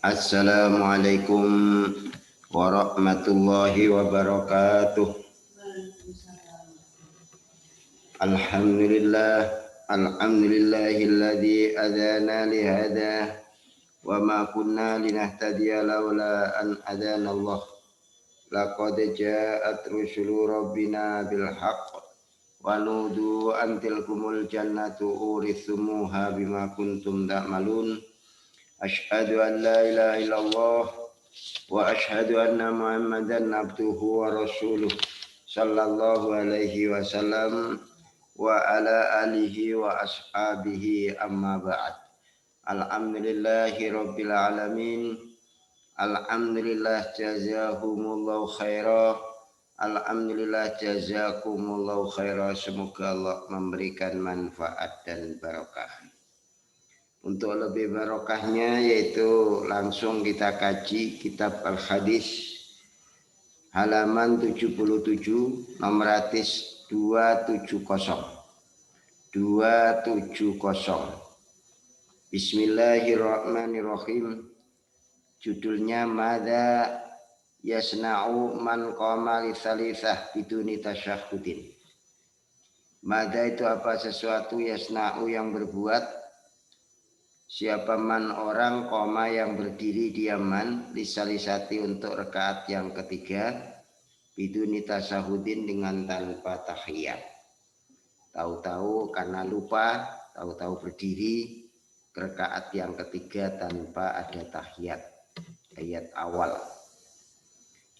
Assalamualaikum warahmatullahi wabarakatuh. Alhamdulillahilladzi adana lihada wa ma kunna linahtadiya laula an adana Allah. Laqad ja'at rusulu rabbina bil haqq wa nudu an tilkumul jannatu urithumuha bima kuntum ta'malun. Asyhadu an la ilaha illallah wa asyhadu anna Muhammadan abduhu wa rasuluh sallallahu alaihi wasallam wa ala alihi wa ashabihi amma ba'd. Alhamdulillahi rabbil alamin. Alhamdulillah jazahumullahu khaira. Alhamdulillah jazakumullahu khaira. Semoga Allah memberikan manfaat dan barakah. Untuk lebih barokahnya yaitu langsung kita kaji kitab Al-Hadis halaman 77 nomor hadis 270. Bismillahirrahmanirrahim. Judulnya Madza yasna'u man qama li salisah biduni tasyahhudin. Madza itu apa? Sesuatu yasna'u yang berbuat. Siapa man orang koma yang berdiri diaman lisalisati untuk rakaat yang ketiga biduni tasahudin dengan tanpa tahiyat. Tahu-tahu karena lupa, tahu-tahu berdiri rakaat yang ketiga tanpa ada tahiyat, ayat awal.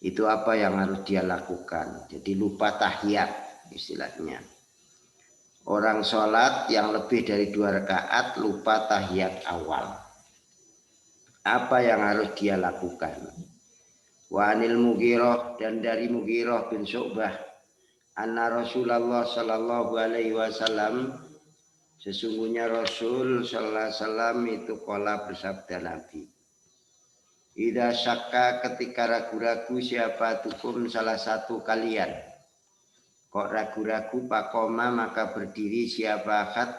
Itu apa yang harus dia lakukan? Jadi lupa tahiyat istilahnya. Orang sholat yang lebih dari 2 rakaat lupa tahiyat awal. Apa yang harus dia lakukan? Wa anil Mughirah, dan dari Mughirah bin Syu'bah, anna Rasulullah sallallahu alaihi wasallam, sesungguhnya Rasul sallallahu alaihi wasallam itu qala bersabda Nabi. Idza syakka, ketika ragu-ragu siapa tukum salah satu kalian. Kok ragu-ragu pakoma maka berdiri siapa akad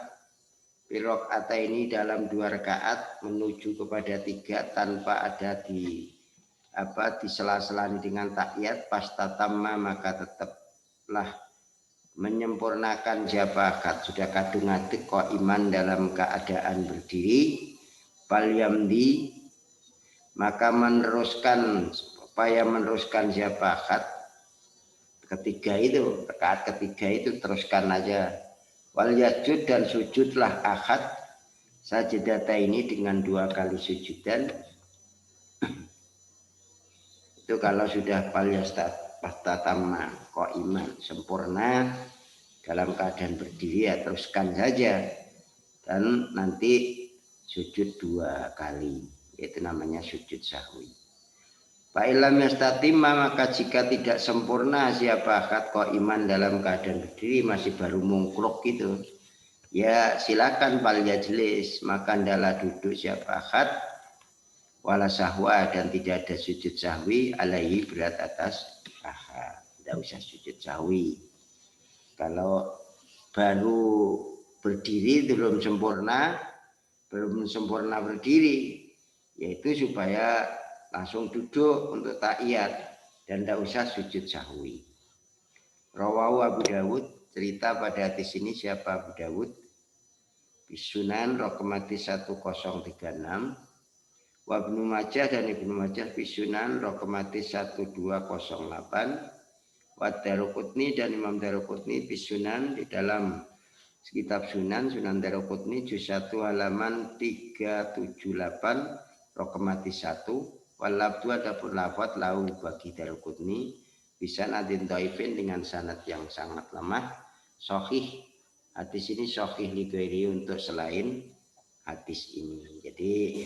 pirok ata ini dalam 2 rakaat menuju kepada 3 tanpa ada di sela-selani dengan takyat pastatamma maka tetaplah menyempurnakan siapa akad sudah kadung adik kok iman dalam keadaan berdiri palyamdi maka meneruskan supaya meneruskan siapa akad ketiga itu, rakaat ketiga itu teruskan aja. Wal yasjud, dan sujudlah akad sajadata ini dengan 2 kali sujudan. Itu kalau sudah pastatamma qaiman sempurna dalam keadaan berdiri ya teruskan saja. Dan nanti sujud 2 kali, itu namanya sujud sahwi. Fa'ilam yastatimma, maka jika tidak sempurna siapa akad qaiman dalam keadaan berdiri masih baru mungkruk gitu, ya silakan fal yajlis, maka hendaklah duduk siapa akad wala sahwa, dan tidak ada sujud sahwi alaihi berat atas akad. Tidak usah sujud sahwi. Kalau baru berdiri belum sempurna berdiri, yaitu supaya langsung duduk untuk ta'iyat dan tidak usah sujud sahwi. Rawahu Abu Dawud, cerita pada hadis ini siapa Abu Dawud? Bisunan rokamati 1036. Wa Ibnu Majah, dan Ibnu Majah bisunan rokamati 1208. Wa Daruqutni, dan Imam Daruqutni bisunan di dalam kitab Sunan Daruqutni juz 1 halaman 378 rokamati 1. Walabdu, adapun lafadz lau bagi Daruqutni bisa nadin dhaifin dengan sanad yang sangat lemah. Sahih, hadis ini sahih lighairi, untuk selain hadis ini. Jadi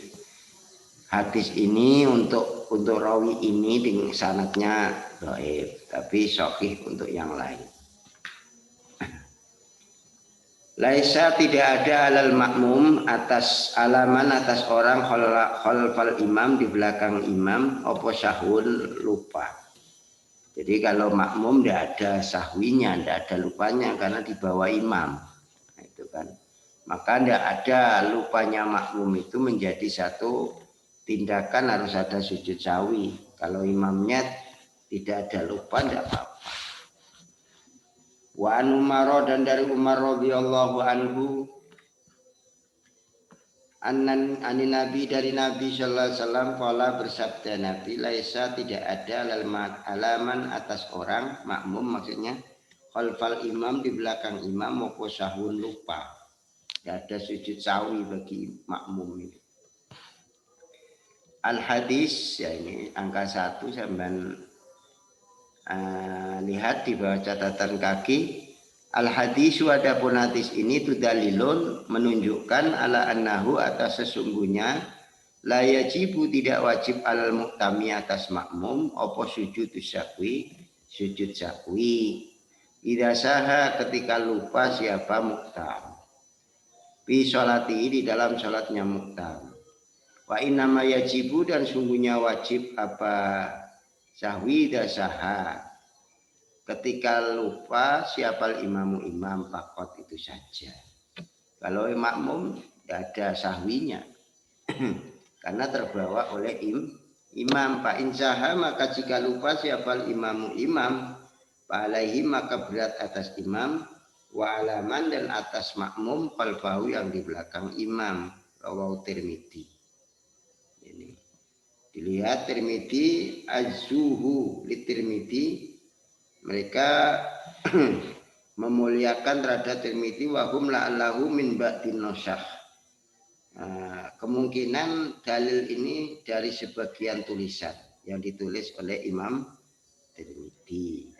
hadis ini untuk rawi ini dengan sanadnya dhaif, tapi sahih untuk yang lain. Laisa, tidak ada alal makmum atas orang khalfal imam, di belakang imam, opo sahun, lupa. Jadi kalau makmum tidak ada sahwinya, tidak ada lupanya karena di bawah imam. Nah, itu kan. Maka tidak ada lupanya makmum itu menjadi satu tindakan harus ada sujud sawi. Kalau imamnya tidak ada lupa tidak apa-apa. Wa an Umar, dan dari Umar radhiyallahu anhu, anin Nabi, dari Nabi sallallahu alaihi wasallam, qala, bersabda Nabi, laisa, tidak ada alaman atas orang makmum, maksudnya khalfal imam, di belakang imam, maupun sahun, lupa. Tidak ada sujud sawi bagi makmum ini. Al hadis, ya ini angka 1, sampai lihat di bawah catatan kaki. Al hadisu, adapun hadis ini, itu dalilun, menunjukkan ala annahu, atas sesungguhnya, la yajibu, tidak wajib, alal muhtami, atas makmum, apa sujud sahwi, sujud sahwi. Idza saha, ketika lupa siapa muhtam, fi sholati, di dalam sholatnya muhtam. Wa innama yajibu, dan sungguhnya wajib apa sahwi dasaha, ketika lupa siapa imamu, imam, fakot, itu saja. Kalau makmum tidak ada sahwinya karena terbawa oleh imam. Pak insaha, maka jika lupa siapa imamu, imam, alaihi, maka berat atas imam, wa alaman, dan atas makmum, qalbahu, yang di belakang imam. Rawahu Tirmidzi. Ini dilihat Tirmidzi, azzuhu li Tirmidzi, mereka memuliakan terhadap Tirmidzi, wahum la'allahu min ba'din nosakh. Kemungkinan dalil ini dari sebagian tulisan yang ditulis oleh Imam Tirmidzi.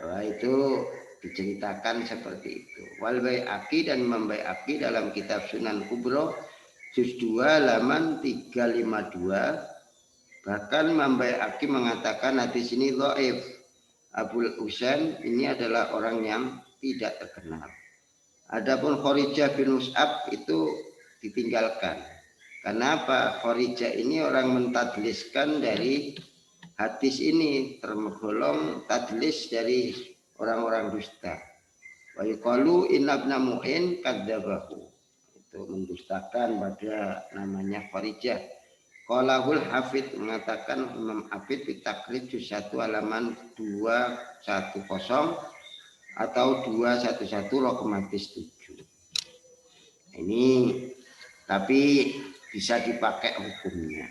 Bahwa itu diceritakan seperti itu. Wal Baihaqi, dan Imam Baihaqi dalam kitab Sunan Kubro juz 2 halaman 352, bahkan Imam Baihaqi mengatakan hadis ini dhaif. Abul Husain ini adalah orang yang tidak terkenal. Adapun Kharijah bin Mus'ab itu ditinggalkan. Kenapa? Kharijah ini orang mentadliskan dari hadis ini, tergolong tadlis dari orang-orang dusta. Wa yuqalu inna ibna Mu'in kadzabahu, itu mendustakan pada namanya Kharijah. Qalahul Hafidh, mengatakan Imam Hafidh di Takrij juz 1 halaman 210 atau 211 raqam hadis 7. Ini tapi bisa dipakai hukumnya.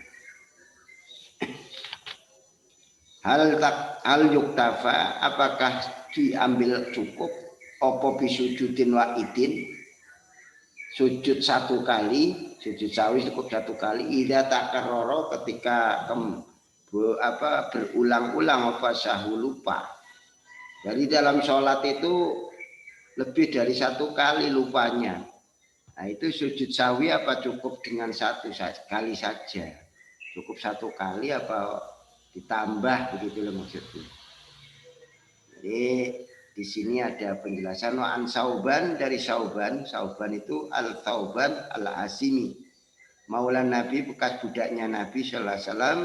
Hal yuktafa, apakah diambil cukup opo bisujudin wa'idin, sujud satu kali, sujud sawi cukup satu kali, idza takarrara, ketika berulang-ulang, apa sahu, lupa. Jadi dalam sholat itu lebih dari satu kali lupanya. Nah itu sujud sawi apa cukup dengan satu kali saja? Cukup satu kali apa ditambah, begitu loh maksudnya. Jadi di sini ada penjelasan wa'an Sauban, dari Sauban itu al-Thauban al-Asimi, maulan Nabi, bekas budaknya Nabi sallallahu alaihi wasallam,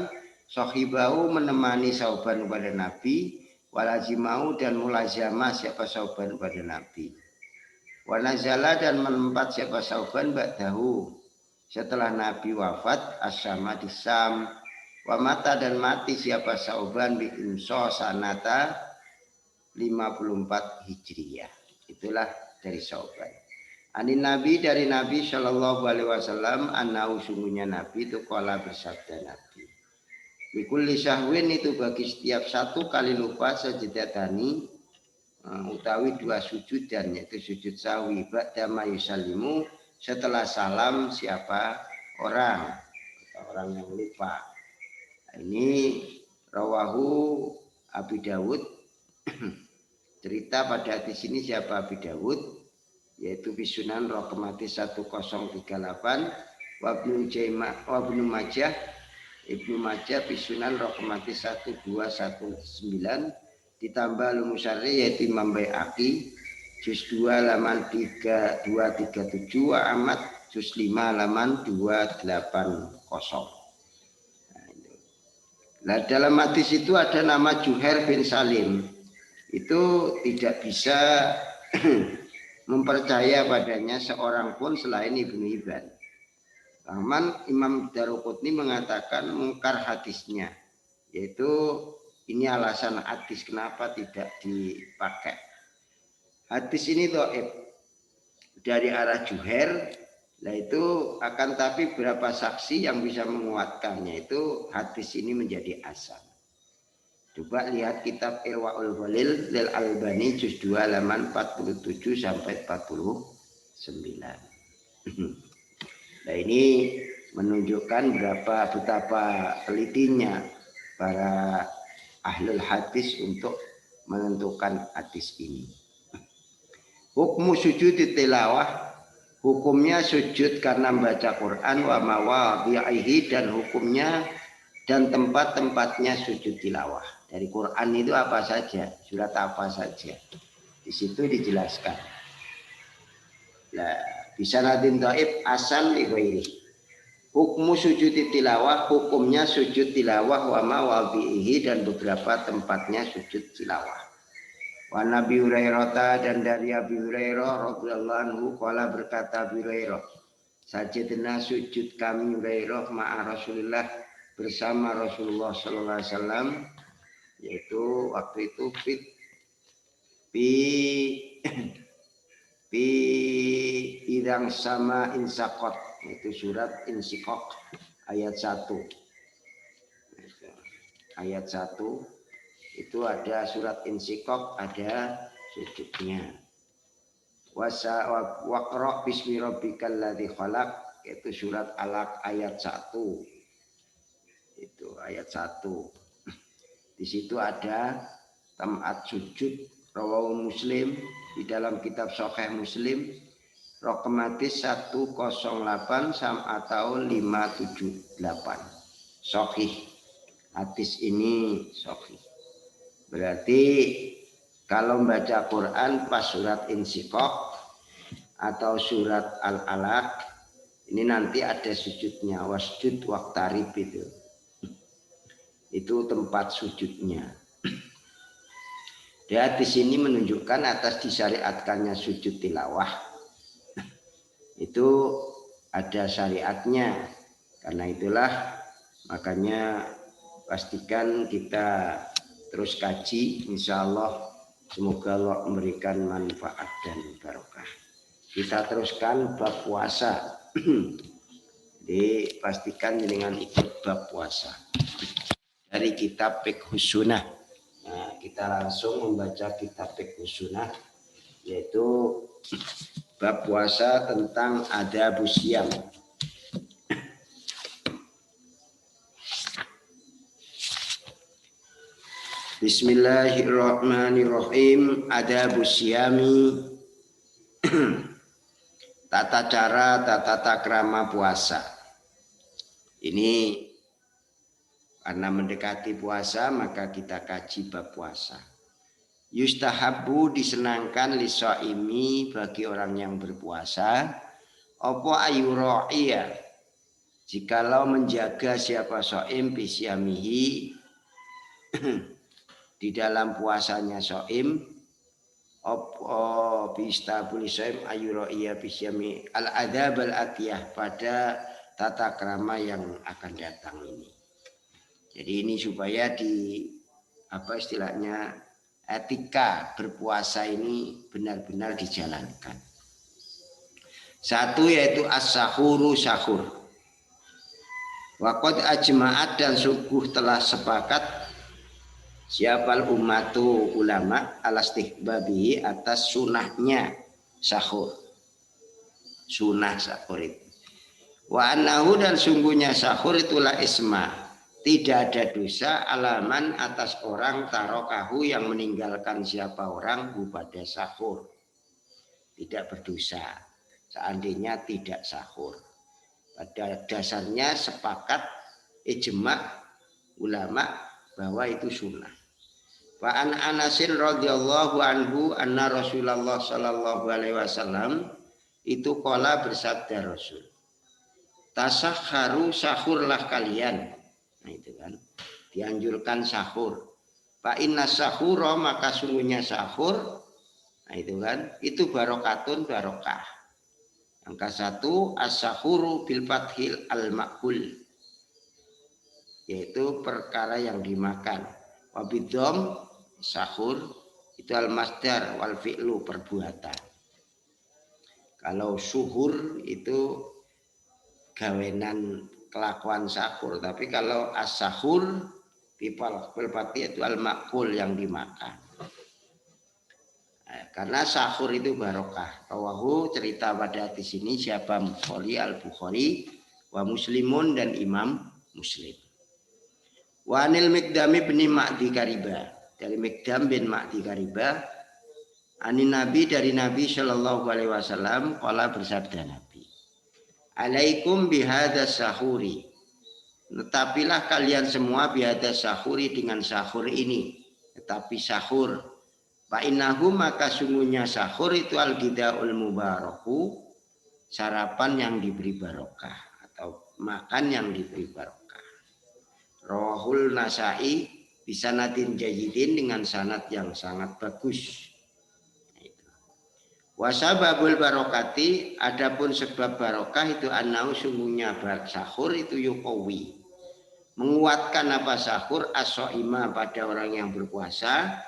sahibahu, menemani Sauban kepada Nabi, walazimau, dan mulazamah siapa Sauban kepada Nabi, wa nazala, dan menempat siapa Sauban ba'dahu, setelah Nabi wafat, asyama di Sam, wa mata, dan mati siapa Sauban bi imso sanata 54 Hijriyah. Itulah dari Sauban. Anin Nabi, dari Nabi Shallallahu Alaihi Wasallam, anau, sungguhnya Nabi itu qala, bersabda Nabi, bikulli syahwin, itu bagi setiap satu kali lupa, sajadatani, utawi dua sujud, dan yaitu sujud sawi, ba'da ma yusallimu, setelah salam siapa orang yang lupa. Ini rawahu Abi Dawud. Cerita pada hadis ini siapa? Abi Dawud, yaitu bisunan raqam hadis 1038, wa Ibnu Majah, Ibnu Majah bisunan raqam hadis 1219, ditambah Al-Musyarri, yaitu Imam Baihaqi juz 2 halaman 3237, wa Ahmad juz 5 halaman 280. Nah, dalam hadis itu ada nama Juhair bin Salim. Itu tidak bisa mempercaya padanya seorang pun selain Ibnu Hibban. Rahman Imam Daruqutni mengatakan mungkar hadisnya, yaitu ini alasan hadis kenapa tidak dipakai. Hadis ini dhaif dari arah Juhair, nah itu akan tapi berapa saksi yang bisa menguatkannya, itu hadis ini menjadi asal. Coba lihat kitab Irwaul Ghalil Lil Albani juz 2 halaman 47 sampai 49. Nah ini menunjukkan betapa telitinya para ahlul hadis untuk menentukan hadis ini. Hukum sujud tilawah, hukumnya sujud karena membaca Quran, wa mawadhi'ihi, dan hukumnya dan tempat-tempatnya sujud tilawah. Dari Quran itu apa saja, surat apa saja, di situ dijelaskan. Nah, bisa nadin dhaif asal li ghairi. Hukum sujud tilawah, hukumnya sujud tilawah, wa mawadhi'ihi, dan beberapa tempatnya sujud tilawah. Wa Nabi Hurairah, dan dari Abi Hurairah radhiyallahu anhu qala, berkata Abi Hurairah, sajadna sujud kami Hurairah ma'a Rasulillah, bersama Rasulullah sallallahu alaihi wasallam, yaitu waktu itu idang sama insaqat, itu surat Insiqaq ayat 1. Ayat 1 itu ada surat Insiqaq, ada sujudnya. Waqra bismi rabbikal ladzi khalaq, itu surat Alaq ayat 1. Itu ayat 1. Di situ ada tempat sujud rawahu Muslim, di dalam kitab Sahih Muslim raqam hadis 108 atau 578. Sahih. Hadis ini sahih. Berarti kalau membaca Quran pas surat Insiqaq atau surat Al-Alaq, ini nanti ada sujudnya, wasjud waqtarib itu. Itu tempat sujudnya. Dan di sini menunjukkan atas disyariatkannya sujud tilawah. Itu ada syariatnya. Karena itulah makanya pastikan kita terus kaji, insya Allah semoga Allah memberikan manfaat dan barokah. Kita teruskan bab puasa. Jadi pastikan dengan ikut bab puasa dari kitab Fiqhus Sunnah. Nah, kita langsung membaca kitab Fiqhus Sunnah, yaitu bab puasa tentang adabus syiyam. Bismillahirrahmanirrahim. Adabus syiyami, tata cara, tata krama puasa. Ini karena mendekati puasa, maka kita kaji bab puasa. Yustahabu, disenangkan, lisaimi, bagi orang yang berpuasa, apa ayura'iya, jikalau menjaga siapa shaim bisyamihi, di dalam puasanya shaim, apa bistabul shaim ayura'iya bisyami al-adab al-atiyah, pada tata krama yang akan datang ini. Jadi ini supaya istilahnya etika berpuasa ini benar-benar dijalankan. Satu yaitu as-sahuru, sahur. Waqad ajma'at, dan sungguh telah sepakat siapal ummatu, ulama, alastihbabihi, atas sunahnya sahur. Sunah sahur itu. Wa annahu, dan sungguhnya sahur itulah isma, tidak ada dosa, alaman, atas orang tarokahu, yang meninggalkan siapa orang pada sahur. Tidak berdosa seandainya tidak sahur. Pada dasarnya sepakat ijma ulama bahwa itu sunnah. Wa an Anasin radhiyallahu anhu anna Rasulullah sallallahu alaihi wasallam itu qala, bersabda Rasul, tasahharu, sahurlah kalian. Nah itu kan dianjurkan sahur. Fa inna sahura, maka sungguhnya sahur, nah itu kan, itu barokatun, barokah. Angka 1 as-sahuru bil fathil al-ma'kul, yaitu perkara yang dimakan. Wa bidhom sahur itu al-masdar wal fi'lu perbuatan. Kalau suhur itu gawenan kelakuan sahur, tapi kalau as-sahur bil fathil itu al-ma'kul yang dimakan. Karena sahur itu barokah. Rawahu cerita pada di sini siapa Bukhari al-Bukhari wa Muslimun dan Imam Muslim. Wa anil Mikdam bin Ma'di Kariba, dari Mikdam bin Ma'di Kariba, anin Nabi dari Nabi Shallallahu alaihi wasallam qala bersabda Nabi, alaikum bihadza sahuri, tetapilah kalian semua bihadza sahuri dengan sahur ini, tetapi sahur Fa'innahu maka sungguhnya sahur itu al-gidaul mubaraku, sarapan yang diberi barokah atau makan yang diberi barokah. Rawahul Nasa'i bisanadin jayyidin, dengan sanad yang sangat bagus. Wasababul barokati, adapun sebab barokah itu annau sungguhnya sahur itu yuqawi, menguatkan apa sahur as-shaima pada orang yang berpuasa.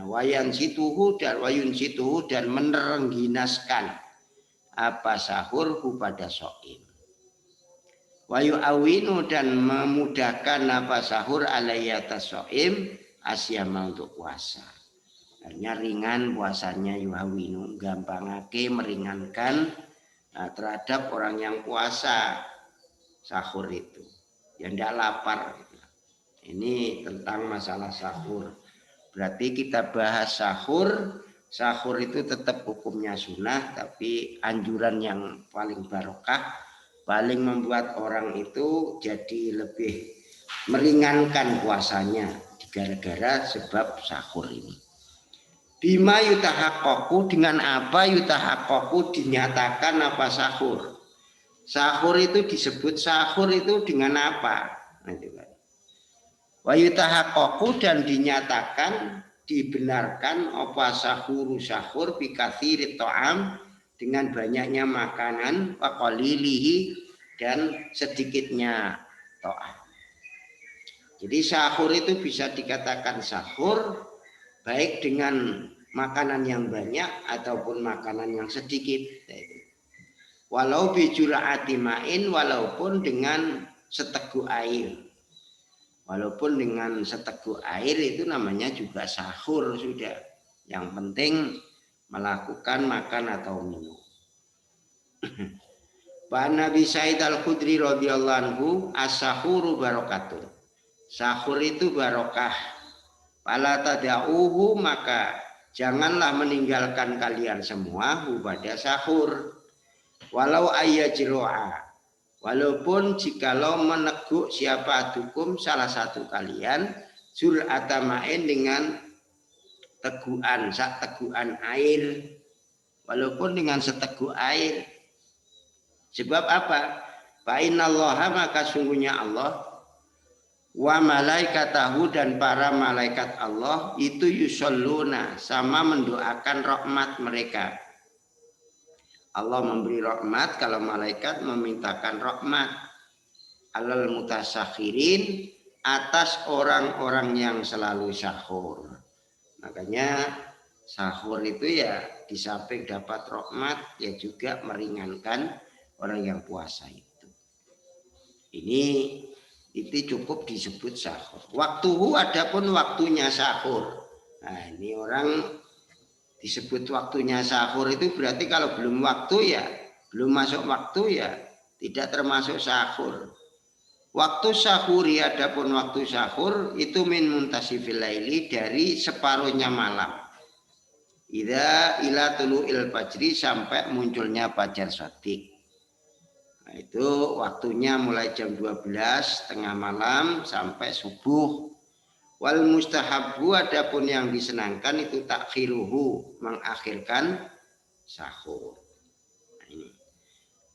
Wayun situhu dan menerengginaskan apa sahur pada soim. Wayu awinu dan memudahkan apa sahur alayata soim asyama untuk puasa. Hanya ringan puasanya yuhawinu, gampangake meringankan terhadap orang yang puasa sahur itu, yang tidak lapar. Ini tentang masalah sahur. Berarti kita bahas sahur. Sahur itu tetap hukumnya sunnah, tapi anjuran yang paling barokah, paling membuat orang itu jadi lebih meringankan puasanya gara-gara sebab sahur ini. Bima yutahaqqaqu, dengan apa yutahaqqaqu dinyatakan apa sahur. Sahur itu disebut sahur itu dengan apa? Wa yutahaqqaqu dan dinyatakan dibenarkan apa sahuru sahur bi katsirit ta'am, dengan banyaknya makanan, wa qalilihi dan sedikitnya ta'am. Jadi sahur itu bisa dikatakan sahur baik dengan makanan yang banyak ataupun makanan yang sedikit. Walau bi jur'ati ma'in, walaupun dengan seteguk air. Walaupun dengan seteguk air itu namanya juga sahur sudah. Yang penting melakukan makan atau minum. Pak Nabi Sa'id Al-Khudri radhiyallahu anhu, as-sahuru barokatun. Sahur itu barokah. Fala tada'uhu, maka janganlah meninggalkan kalian semua pada sahur. Walau ayyajro'a, walaupun jikalau meneguk siapa adukum salah satu kalian sur'atamain dengan teguan, teguan air, walaupun dengan seteguk air. Sebab apa? Fa'innallaha, maka sungguhnya Allah, wa malaikatahu dan para malaikat Allah itu yusholluna, sama mendoakan rahmat mereka. Allah memberi rahmat kalau malaikat memintakan rahmat. Alal mutasakhirin, atas orang-orang yang selalu sahur. Makanya sahur itu ya di samping dapat rahmat, ya juga meringankan orang yang puasa itu. Ini itu cukup disebut sahur. Waktuhu, adapun waktunya sahur. Nah, ini orang disebut waktunya sahur itu berarti kalau belum waktu ya, belum masuk waktu ya tidak termasuk sahur. Waktu sahuri, adapun waktu sahur itu min muntasifil laili, dari separuhnya malam. Ila tulu'il fajri, sampai munculnya fajar shadiq. Nah, itu waktunya mulai jam 12 tengah malam sampai subuh. Wal mustahabbu, adapun yang disenangkan itu takhiruhu, mengakhirkan sahur. Nah, ini.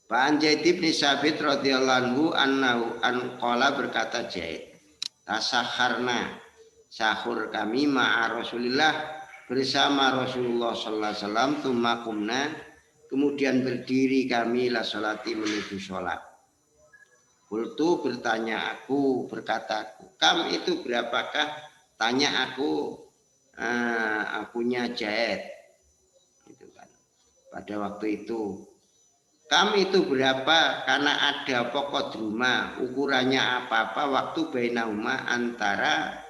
Pak Zaid bin Sabit radhiyallahu anhu qala, berkata Zaid, tasakharna, sahur kami ma'a Rasulillah, bersama Rasulullah sallallahu alaihi wasallam, tsumma qumna, kemudian berdiri kami la sholati menuju sholat. Qultu bertanya aku, berkata aku, kam itu berapakah? Tanya aku, akunya Jaid. Gitu kan. Pada waktu itu. Kam itu berapa? Karena ada pokok rumah, ukurannya apa-apa waktu bainahuma antara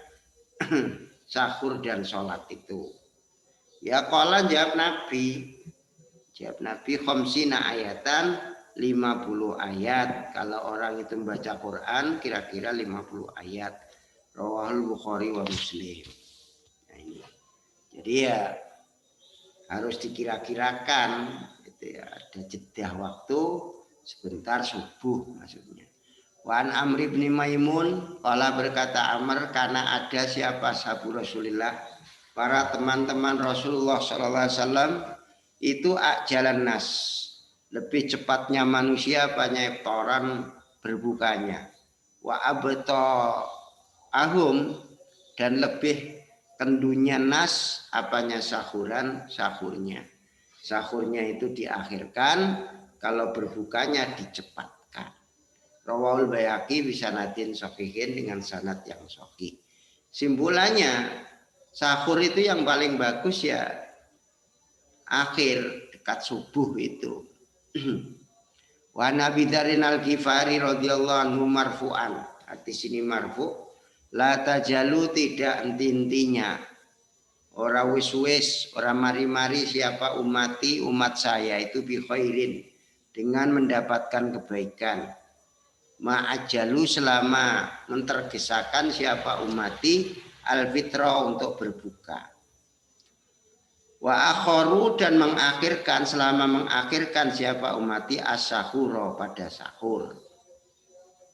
sahur dan sholat itu. Ya qala jawab Nabi. Jawab Nabi khamsina ayatan 50 ayat. Kalau orang itu membaca Quran kira-kira 50 ayat. Rawahul Bukhari wa Muslim. Nah, ini. Jadi ya harus dikira-kirakan gitu ya. Ada jeda waktu sebentar subuh maksudnya. Wan Amr bin Maimun qala berkata Amr karena ada siapa sahabu Rasulullah para teman-teman Rasulullah sallallahu alaihi wasallam itu jalan nas lebih cepatnya manusia banyak toran berbukanya wa abta ahum dan lebih kendunya nas apanya sahurnya itu diakhirkan kalau berbukanya dicepatkan. Rawahul Baihaqi bisanadin shahihin dengan sanad yang sahih. Simpulannya sahur itu yang paling bagus ya akhir dekat subuh itu. Wa Nabi Darin Al-Ghifari radhiyallahu anhu marfu'an. Arti sini marfu' la tajalu tidak intinya. Ora wis-wis, ora mari-mari siapa umat saya itu bi khairin dengan mendapatkan kebaikan. Ma'ajalu selama mentergesakan siapa umati al-fitra untuk berbuka. Wa akharu dan mengakhirkan selama mengakhirkan siapa umati as-sahura pada sahur.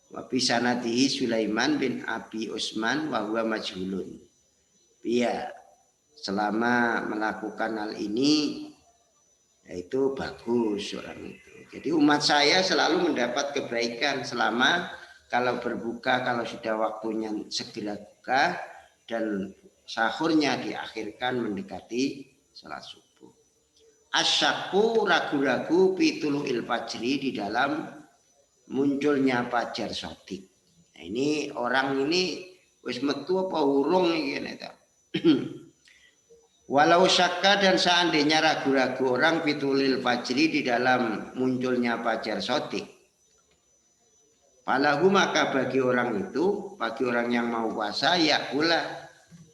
Wa bisanadihi Sulaiman bin Abi Utsman wa huwa majhulun. Iya, selama melakukan hal ini yaitu bagus orang itu. Jadi umat saya selalu mendapat kebaikan selama kalau berbuka, kalau sudah waktunya segera buka dan sahurnya diakhirkan mendekati salat subuh. Asyaku ragu-ragu pitulu'il fajri di dalam munculnya fajar sodik. Nah, ini orang ini wis metu apa urung iki ngene. Walau syakka dan seandainya ragu-ragu orang pitulil fajri di dalam munculnya fajar sodik. Falahu maka bagi orang itu, bagi orang yang mau puasa ya pula.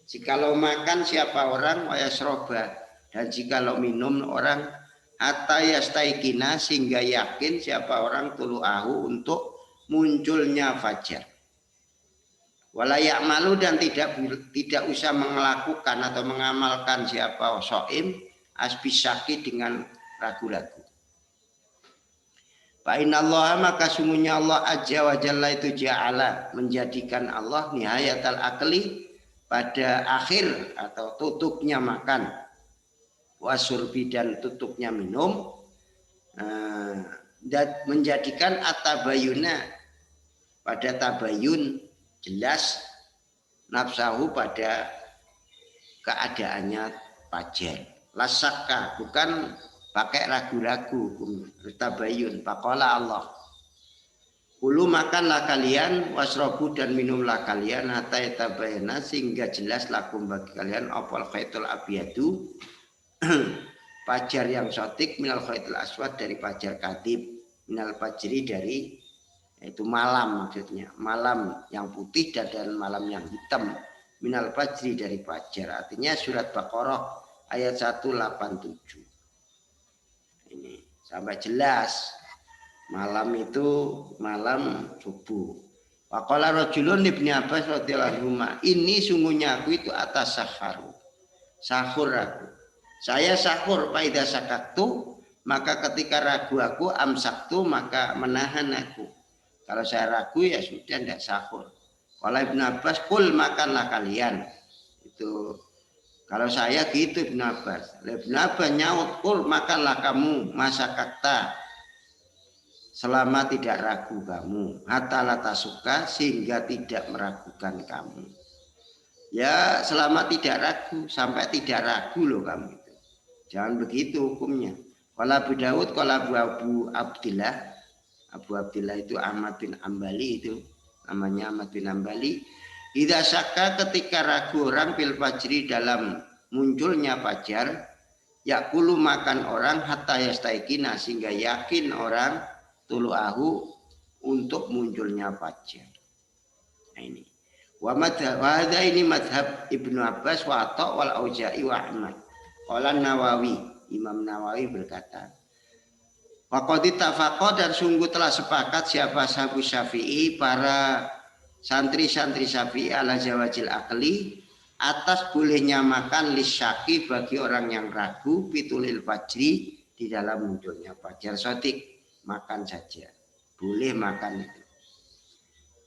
Jikalau makan siapa orang wayasroba dan jikalau minum orang hatta yastaikina sehingga yakin siapa orang tulu'ahu untuk munculnya fajar. Walayak malu dan tidak usah melakukan atau mengamalkan siapa soim asbisaki dengan ragu-ragu. Fa'inallah maka sungguhnya Allah Azza wa Jalla itu ja'ala menjadikan Allah nihayatal akli pada akhir atau tutupnya makan wasurbi dan tutupnya minum dan menjadikan atabayuna pada tabayun jelas nafsahu pada keadaannya fajar. Lasaka bukan pakai ragu-ragu. Tabayun. Faqala Allah. Kulu makanlah kalian wasrobu dan minumlah kalian hatta yatabayana sehingga jelas lakum bagi kalian apal khaitul abiyadu fajar yang sotik minal khaitul aswad dari fajar katib minal fajri dari itu malam maksudnya malam yang putih dan malam yang hitam minal fajri dari fajar artinya surat Baqarah ayat 187 ini sampai jelas malam itu malam subuh. Waqala rajulun Ibnu Abbas radhiyallahu anhu ini sungguhnya aku itu atas sahur aku saya sahur faida sakatu maka ketika ragu aku amsaktu maka menahan aku. Kalau saya ragu ya sudah tidak sahur. Kalau Ibnu Abbas kul makanlah kalian. Itu kalau saya gitu Ibnu Abbas. Ibnu Abbas nyaut kul makanlah kamu masa kata selama tidak ragu kamu. Hatta lata suka sehingga tidak meragukan kamu. Ya selama tidak ragu sampai tidak ragu loh kamu itu. Jangan begitu hukumnya. Qala Abu Dawud, qala Abu Abdillah. Abu Abdillah itu Ahmad bin Ambali, itu namanya Ahmad bin Ambali. Idza syakka, ketika ragu orang fil fajri dalam munculnya fajar, yakulu makan orang hatta yastaikina, sehingga yakin orang tulu'ahu untuk munculnya fajar. Nah ini. Wa hadza ini madhab Ibnu Abbas wa Atha wal Auza'i wa Ahmad. Qala Nawawi, Imam Nawawi berkata, waqad tafaqqa, dan sungguh telah sepakat siapa sahabu Syafi'i, para santri-santri Syafi'i ala zawajil akli, atas bolehnya makan lisyaki bagi orang yang ragu pitulil fajri, di dalam munculnya fajar sotik, makan saja, boleh makan itu.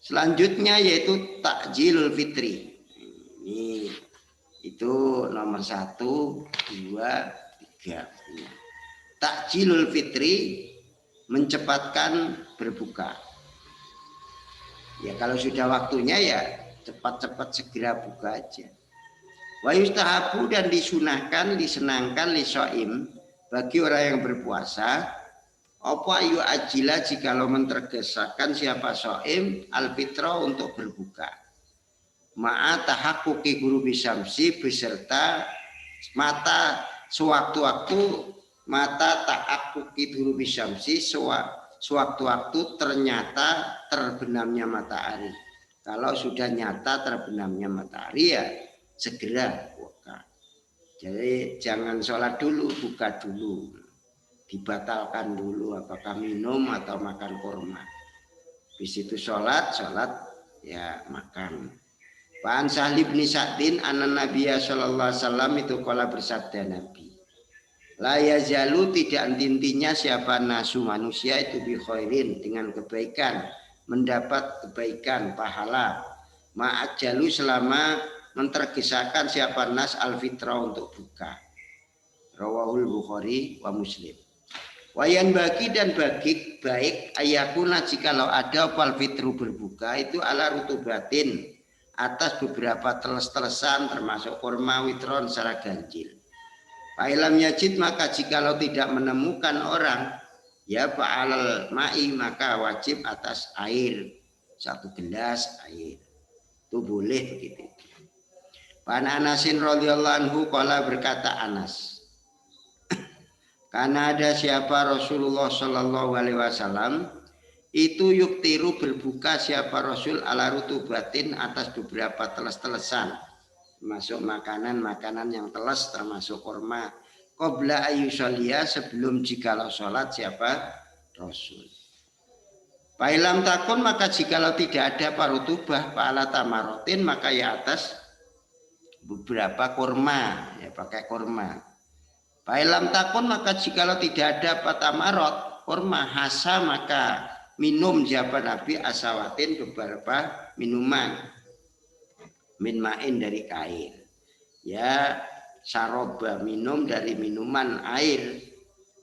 Selanjutnya yaitu takjilul fitri. Ini itu nomor 1, 2, 3. Takjilul fitri, mencepatkan berbuka. Ya kalau sudah waktunya ya cepat-cepat segera buka aja. Wa yustahabu, dan disunahkan, disenangkan lisoim, bagi orang yang berpuasa, apa ayu ajila, jikalau mentergesakan siapa soim alfitra, untuk berbuka. Ma'a tahakkuki ghurubi syamsi, beserta mata sewaktu-waktu, mata ta'akuki dulu bisyamsi, sewaktu-waktu ternyata terbenamnya matahari. Kalau sudah nyata terbenamnya matahari ya segera buka. Jadi jangan sholat dulu, buka dulu. Dibatalkan dulu, apakah minum atau makan kurma. Habis itu sholat ya makan. Pak Sahli bin Sa'din anan Nabiya sallallahu alaihi wasallam, itu kala bersabda Nabi, la yazalu, tidak intinya siapa nasu manusia itu bi khairin, dengan kebaikan, mendapat kebaikan, pahala, ma'ajalu, selama mentergesakan siapa nas al-fitra, untuk buka. Rawahul Bukhari wa Muslim. Wayan bagi, dan bagi baik ayakuna, jikalau ada fal fitru, berbuka itu ala rutubatin, atas beberapa teles-telesan, termasuk kurma, witron secara ganjil. Fa'ilam yajid, maka jikalau tidak menemukan orang, ya fa'alal ma'i, maka wajib atas air, 1 gelas air. Itu boleh begitu. Pan Anasin radhiyallahu anhu, qala, berkata Anas, karena ada siapa Rasulullah sallallahu alaihi wasallam, itu yuktiru, berbuka siapa Rasul ala rutubatin, atas beberapa teles-telesan, termasuk makanan yang teles, termasuk kurma, qabla ayyusalliya, sebelum jikalau sholat siapa Rasul. Fa'ilam takun, maka jikalau tidak ada parutubah, fa'ala tamarotin, maka ya atas beberapa kurma, ya pakai kurma. Fa'ilam takun, maka jikalau tidak ada patamarot, kurma, hasa, maka minum siapa Nabi asawatin, beberapa minuman, min ma'in, dari air. Ya saroba, minum dari minuman air,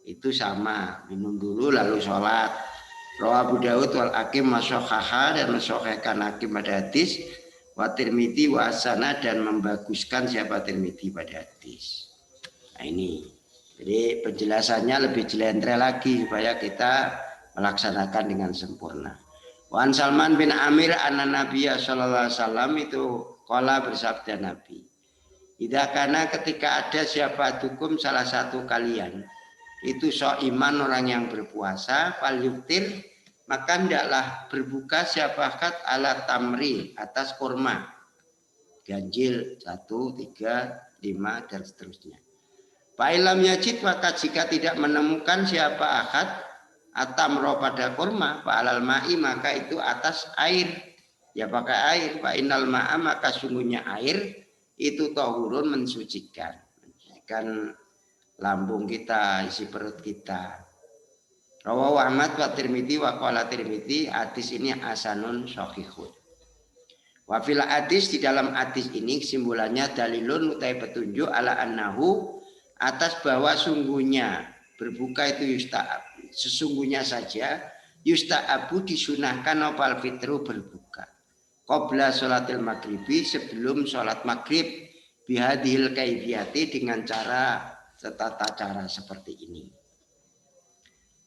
itu sama, minum dulu lalu sholat. Rawah Abu Dawud wal Hakim masyahaha, dan masyahahkan Hakim pada hadis, wa Tirmidzi wa asana, dan membaguskan siapa Tirmidzi pada hadis. Nah ini, jadi penjelasannya lebih jelentre lagi supaya kita melaksanakan dengan sempurna. Wan Salman bin Amir anna Nabiya sallallahu alaihi wasallam, itu qala, bersabda Nabi, idza kana, ketika ada siapa dukum, salah satu kalian itu iman, orang yang berpuasa, fal yuktir, maka hendaklah berbuka siapa kat ala tamri, atas kurma, ganjil 1, 3, 5 dan seterusnya. Fa'ilam yajid, maka jika tidak menemukan siapa akad atamro, pada kurma, fa'alal ma'i, maka itu atas air, ya pakai air. Fa'inal ma'a, maka sungguhnya air itu tahurun, mensucikan, kan lambung kita, isi perut kita. Rawahu Ahmad wa Tirmidzi wa qala Tirmidzi, hadis ini hasanun shahihun. Wa fil hadis, di dalam hadis ini kesimpulannya dalilun, utai petunjuk, ala annahu, atas bahwa sungguhnya berbuka itu yusta'ab, sesungguhnya saja yusta'abu, disunahkan opal fitru, berbuka qabla sholatil maghribi, sebelum sholat maghrib, bihadhil kaifiyati, dengan cara, tata cara seperti ini.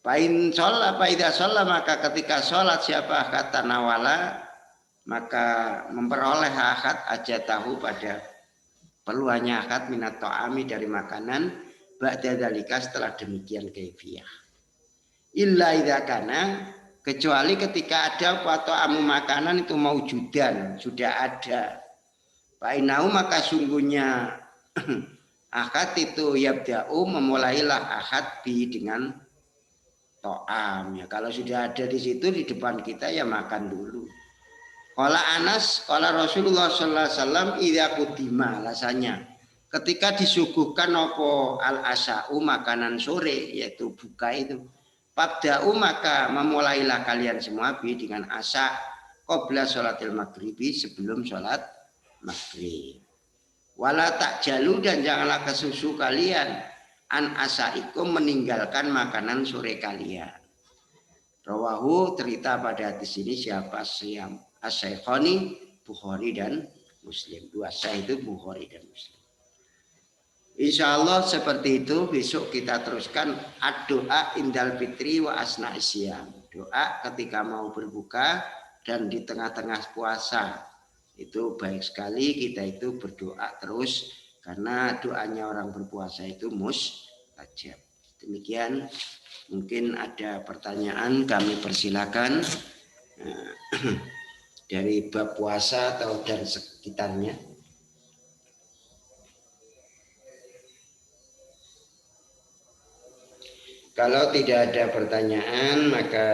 Pain sholat, paida sholat, maka ketika sholat siapa kata nawala, maka memperoleh akad aja tahu pada perluannya akad minat to'ami dari makanan, ba'da dalika setelah demikian kaifiyah. Illa idza kana, kecuali ketika ada to'amu makanan itu maujudan, sudah ada. Painau maka sungguhnya akad itu yabda'u memulailah akad bi dengan to'am ya. Kalau sudah ada di situ di depan kita ya makan dulu. Qala Anas, qala Rasulullah sallallahu alaihi wasallam idza qudima rasanya. Ketika disuguhkan apa al-asa'u makanan sore yaitu buka itu. Pabda'u maka memulailah kalian semua bi dengan asa qabla sholatil maghribi sebelum sholat maghrib. Wala tak jalu dan janganlah kesusu kalian an asaikum meninggalkan makanan sore kalian. Rawahu cerita pada hadis ini siapa siam As-Syekhani Bukhari dan Muslim. Dua sahih itu Bukhari dan Muslim. Insya Allah seperti itu. Besok kita teruskan ad-doa indal fitri wa asna isyam. Doa ketika mau berbuka dan di tengah-tengah puasa. Itu baik sekali kita itu berdoa terus karena doanya orang berpuasa itu mustajab. Demikian, mungkin ada pertanyaan kami persilakan dari bab puasa atau dan sekitarnya. Kalau tidak ada pertanyaan maka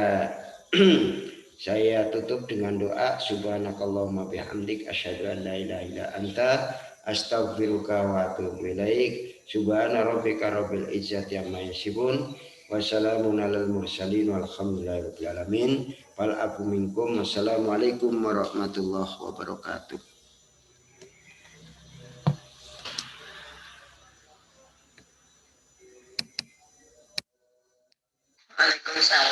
saya tutup dengan doa subhanakallahumma bihamdik asyhadu an la ilaha illa anta astaghfiruka wa atubu ilaik. Subhana rabbika rabbil izzati amma yasifun wa salamun alal mursalin walhamdulillahi rabbil alamin. Wal afu minkum. Wassalamualaikum warahmatullahi wabarakatuh. Waalaikumsalam.